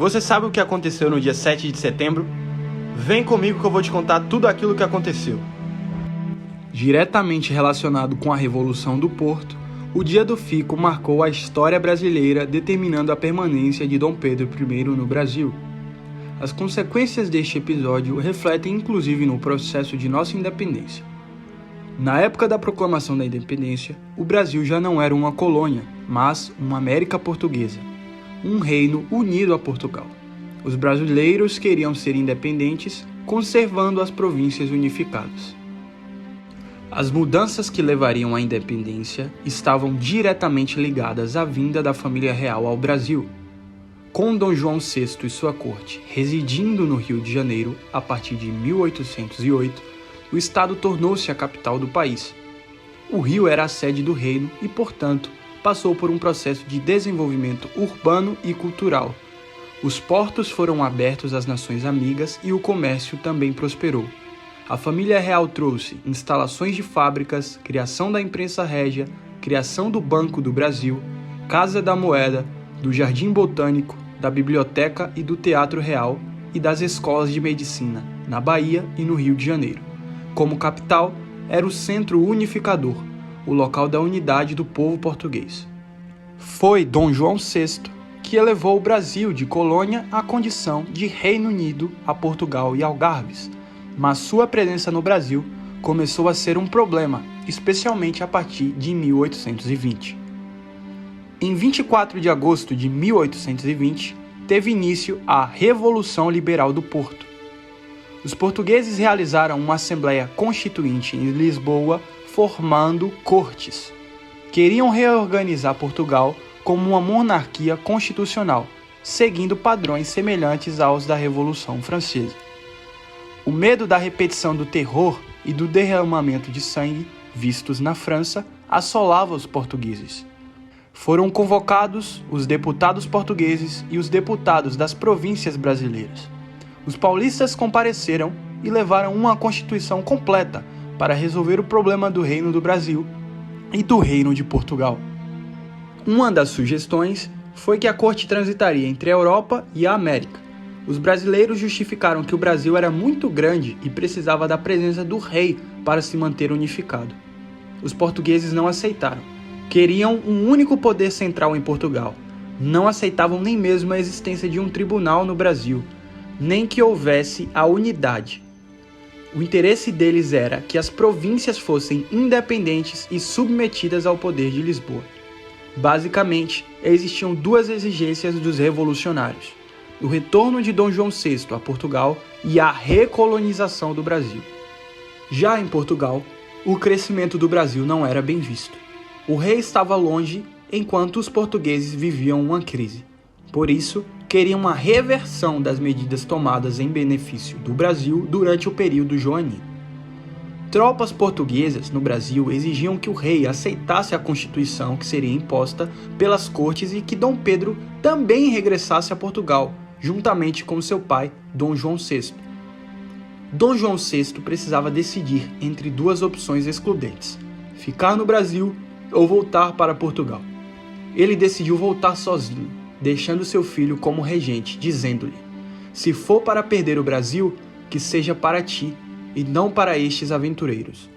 Você sabe o que aconteceu no dia 7 de setembro? Vem comigo que eu vou te contar tudo aquilo que aconteceu. Diretamente relacionado com a Revolução do Porto, o Dia do Fico marcou a história brasileira, determinando a permanência de Dom Pedro I no Brasil. As consequências deste episódio refletem inclusive no processo de nossa independência. Na época da proclamação da independência, o Brasil já não era uma colônia, mas uma América Portuguesa, um reino unido a Portugal. Os brasileiros queriam ser independentes, conservando as províncias unificadas. As mudanças que levariam à independência estavam diretamente ligadas à vinda da família real ao Brasil. Com Dom João VI e sua corte residindo no Rio de Janeiro a partir de 1808, o estado tornou-se a capital do país. O Rio era a sede do reino e, portanto, passou por um processo de desenvolvimento urbano e cultural. Os portos foram abertos às nações amigas e o comércio também prosperou. A família real trouxe instalações de fábricas, criação da imprensa régia, criação do Banco do Brasil, Casa da Moeda, do Jardim Botânico, da Biblioteca e do Teatro Real e das escolas de medicina, na Bahia e no Rio de Janeiro. Como capital, era o centro unificador, o local da unidade do povo português. Foi Dom João VI que elevou o Brasil de colônia à condição de Reino Unido a Portugal e Algarves, mas sua presença no Brasil começou a ser um problema, especialmente a partir de 1820. Em 24 de agosto de 1820, teve início a Revolução Liberal do Porto. Os portugueses realizaram uma Assembleia Constituinte em Lisboa, formando cortes. Queriam reorganizar Portugal como uma monarquia constitucional, seguindo padrões semelhantes aos da Revolução Francesa. O medo da repetição do terror e do derramamento de sangue, vistos na França, assolava os portugueses. Foram convocados os deputados portugueses e os deputados das províncias brasileiras. Os paulistas compareceram e levaram uma Constituição completa para resolver o problema do Reino do Brasil e do Reino de Portugal. Uma das sugestões foi que a corte transitaria entre a Europa e a América. Os brasileiros justificaram que o Brasil era muito grande e precisava da presença do rei para se manter unificado. Os portugueses não aceitaram. Queriam um único poder central em Portugal. Não aceitavam nem mesmo a existência de um tribunal no Brasil, nem que houvesse a unidade. O interesse deles era que as províncias fossem independentes e submetidas ao poder de Lisboa. Basicamente, existiam duas exigências dos revolucionários: o retorno de Dom João VI a Portugal e a recolonização do Brasil. Já em Portugal, o crescimento do Brasil não era bem visto. O rei estava longe, enquanto os portugueses viviam uma crise. Por isso, queriam uma reversão das medidas tomadas em benefício do Brasil durante o período joanino. Tropas portuguesas no Brasil exigiam que o rei aceitasse a Constituição que seria imposta pelas cortes e que Dom Pedro também regressasse a Portugal, juntamente com seu pai, Dom João VI. Dom João VI precisava decidir entre duas opções excludentes: ficar no Brasil ou voltar para Portugal. Ele decidiu voltar sozinho, deixando seu filho como regente, dizendo-lhe: se for para perder o Brasil, que seja para ti, e não para estes aventureiros.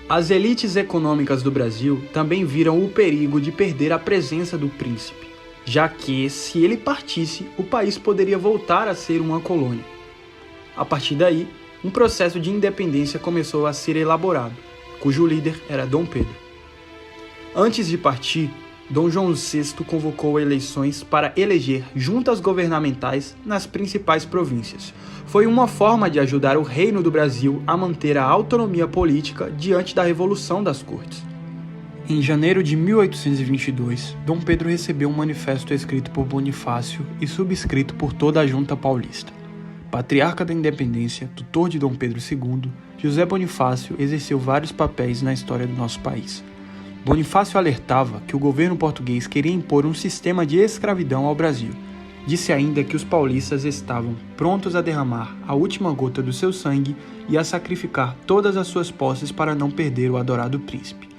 As elites econômicas do Brasil também viram o perigo de perder a presença do príncipe, já que, se ele partisse, o país poderia voltar a ser uma colônia. A partir daí, um processo de independência começou a ser elaborado, cujo líder era Dom Pedro. Antes de partir, Dom João VI convocou eleições para eleger juntas governamentais nas principais províncias. Foi uma forma de ajudar o Reino do Brasil a manter a autonomia política diante da Revolução das Cortes. Em janeiro de 1822, Dom Pedro recebeu um manifesto escrito por Bonifácio e subscrito por toda a junta paulista. Patriarca da Independência, tutor de Dom Pedro II, José Bonifácio exerceu vários papéis na história do nosso país. Bonifácio alertava que o governo português queria impor um sistema de escravidão ao Brasil. Disse ainda que os paulistas estavam prontos a derramar a última gota do seu sangue e a sacrificar todas as suas posses para não perder o adorado príncipe.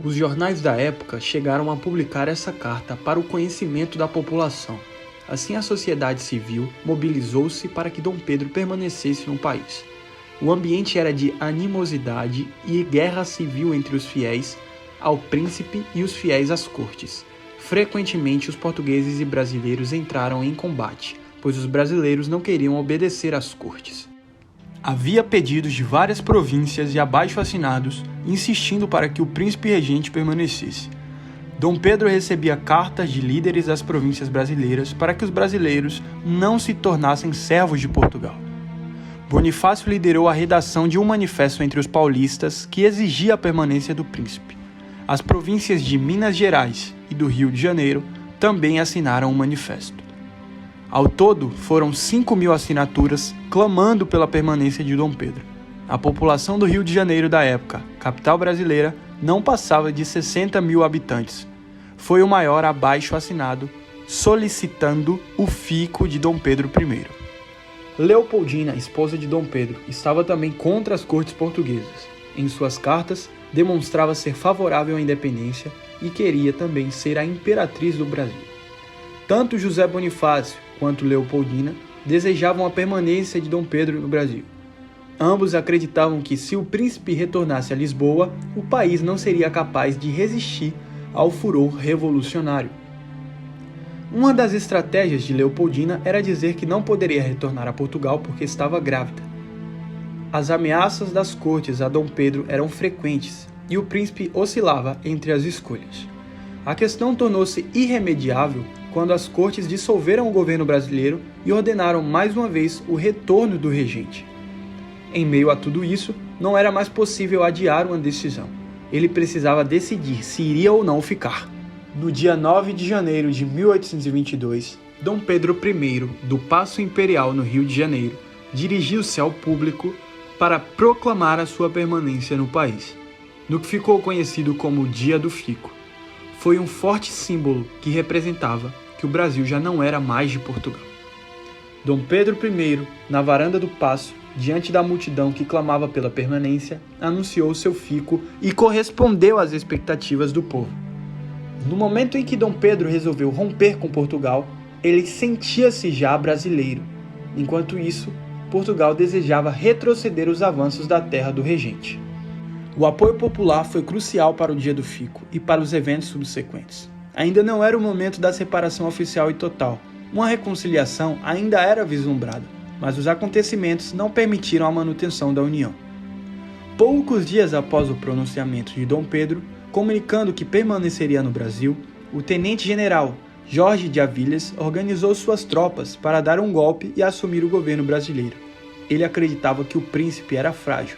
Os jornais da época chegaram a publicar essa carta para o conhecimento da população. Assim, a sociedade civil mobilizou-se para que Dom Pedro permanecesse no país. O ambiente era de animosidade e guerra civil entre os fiéis ao príncipe e os fiéis às cortes. Frequentemente, os portugueses e brasileiros entraram em combate, pois os brasileiros não queriam obedecer às cortes. Havia pedidos de várias províncias e abaixo-assinados insistindo para que o príncipe regente permanecesse. Dom Pedro recebia cartas de líderes das províncias brasileiras para que os brasileiros não se tornassem servos de Portugal. Bonifácio liderou a redação de um manifesto entre os paulistas que exigia a permanência do príncipe. As províncias de Minas Gerais e do Rio de Janeiro também assinaram o manifesto. Ao todo, foram 5.000 assinaturas clamando pela permanência de Dom Pedro. A população do Rio de Janeiro da época, capital brasileira, não passava de 60.000 habitantes. Foi o maior abaixo assinado solicitando o fico de Dom Pedro I. Leopoldina, esposa de Dom Pedro, estava também contra as cortes portuguesas. Em suas cartas, demonstrava ser favorável à independência e queria também ser a imperatriz do Brasil. Tanto José Bonifácio quanto Leopoldina desejavam a permanência de Dom Pedro no Brasil. Ambos acreditavam que, se o príncipe retornasse a Lisboa, o país não seria capaz de resistir ao furor revolucionário. Uma das estratégias de Leopoldina era dizer que não poderia retornar a Portugal porque estava grávida. As ameaças das cortes a Dom Pedro eram frequentes e o príncipe oscilava entre as escolhas. A questão tornou-se irremediável quando as cortes dissolveram o governo brasileiro e ordenaram mais uma vez o retorno do regente. Em meio a tudo isso, não era mais possível adiar uma decisão. Ele precisava decidir se iria ou não ficar. No dia 9 de janeiro de 1822, Dom Pedro I, do Paço Imperial no Rio de Janeiro, dirigiu-se ao público para proclamar a sua permanência no país, no que ficou conhecido como Dia do Fico. Foi um forte símbolo que representava que o Brasil já não era mais de Portugal. Dom Pedro I, na varanda do Paço, diante da multidão que clamava pela permanência, anunciou seu fico e correspondeu às expectativas do povo. No momento em que Dom Pedro resolveu romper com Portugal, ele sentia-se já brasileiro. Enquanto isso, Portugal desejava retroceder os avanços da terra do regente. O apoio popular foi crucial para o Dia do Fico e para os eventos subsequentes. Ainda não era o momento da separação oficial e total. Uma reconciliação ainda era vislumbrada, mas os acontecimentos não permitiram a manutenção da união. Poucos dias após o pronunciamento de Dom Pedro, comunicando que permaneceria no Brasil, o tenente-general Jorge de Avilhas organizou suas tropas para dar um golpe e assumir o governo brasileiro. Ele acreditava que o príncipe era frágil.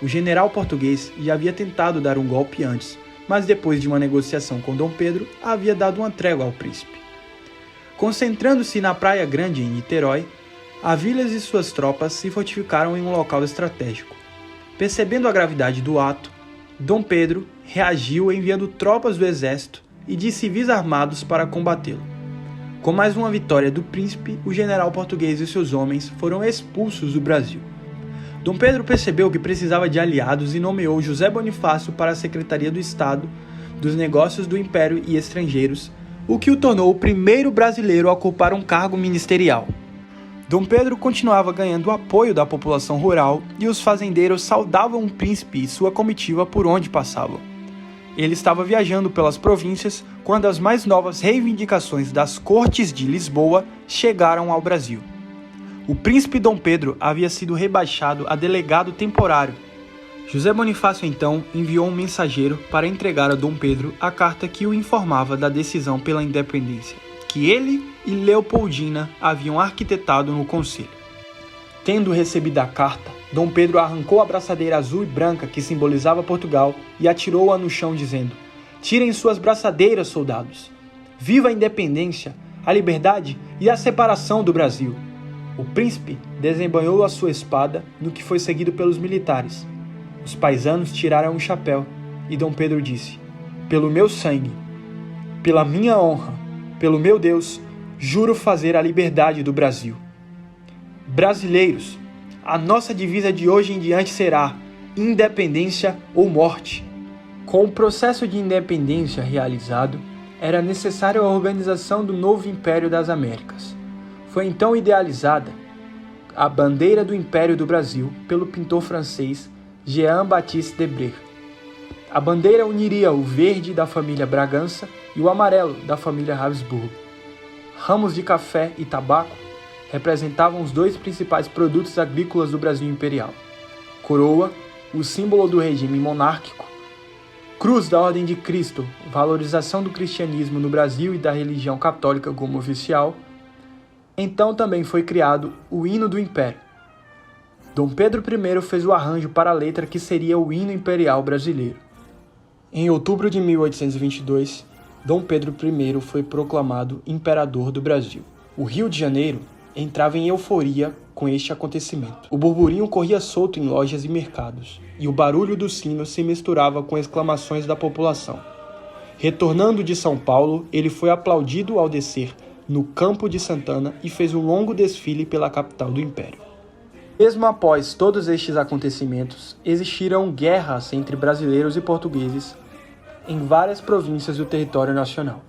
O general português já havia tentado dar um golpe antes, mas depois de uma negociação com Dom Pedro, havia dado uma trégua ao príncipe. Concentrando-se na Praia Grande, em Niterói, Avilhas e suas tropas se fortificaram em um local estratégico. Percebendo a gravidade do ato, Dom Pedro reagiu enviando tropas do exército e de civis armados para combatê-lo. Com mais uma vitória do príncipe, o general português e seus homens foram expulsos do Brasil. Dom Pedro percebeu que precisava de aliados e nomeou José Bonifácio para a Secretaria do Estado, dos Negócios do Império e Estrangeiros, o que o tornou o primeiro brasileiro a ocupar um cargo ministerial. Dom Pedro continuava ganhando o apoio da população rural e os fazendeiros saudavam o príncipe e sua comitiva por onde passavam. Ele estava viajando pelas províncias quando as mais novas reivindicações das cortes de Lisboa chegaram ao Brasil. O príncipe Dom Pedro havia sido rebaixado a delegado temporário. José Bonifácio então enviou um mensageiro para entregar a Dom Pedro a carta que o informava da decisão pela independência, que ele e Leopoldina haviam arquitetado no conselho. Tendo recebido a carta, Dom Pedro arrancou a braçadeira azul e branca que simbolizava Portugal e atirou-a no chão dizendo: "Tirem suas braçadeiras, soldados! Viva a independência, a liberdade e a separação do Brasil!" O príncipe desembanhou a sua espada, no que foi seguido pelos militares. Os paisanos tiraram o chapéu e Dom Pedro disse: "Pelo meu sangue, pela minha honra, pelo meu Deus, juro fazer a liberdade do Brasil." Brasileiros, a nossa divisa de hoje em diante será independência ou morte. Com o processo de independência realizado, era necessária a organização do novo Império das Américas. Foi então idealizada a bandeira do Império do Brasil pelo pintor francês Jean-Baptiste Debré. A bandeira uniria o verde da família Bragança e o amarelo da família Habsburgo. Ramos de café e tabaco representavam os dois principais produtos agrícolas do Brasil imperial. Coroa, o símbolo do regime monárquico. Cruz da Ordem de Cristo, valorização do cristianismo no Brasil e da religião católica como oficial. Então também foi criado o hino do Império. Dom Pedro I fez o arranjo para a letra que seria o hino imperial brasileiro. Em outubro de 1822, Dom Pedro I foi proclamado imperador do Brasil. O Rio de Janeiro entrava em euforia com este acontecimento. O burburinho corria solto em lojas e mercados, e o barulho do sino se misturava com exclamações da população. Retornando de São Paulo, ele foi aplaudido ao descer no Campo de Santana e fez um longo desfile pela capital do Império. Mesmo após todos estes acontecimentos, existiram guerras entre brasileiros e portugueses em várias províncias do território nacional,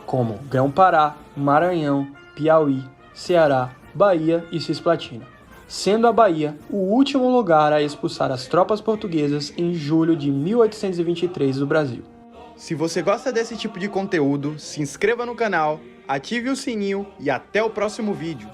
como Grão-Pará, Maranhão, Piauí, Ceará, Bahia e Cisplatina, sendo a Bahia o último lugar a expulsar as tropas portuguesas em julho de 1823 do Brasil. Se você gosta desse tipo de conteúdo, se inscreva no canal, ative o sininho e até o próximo vídeo.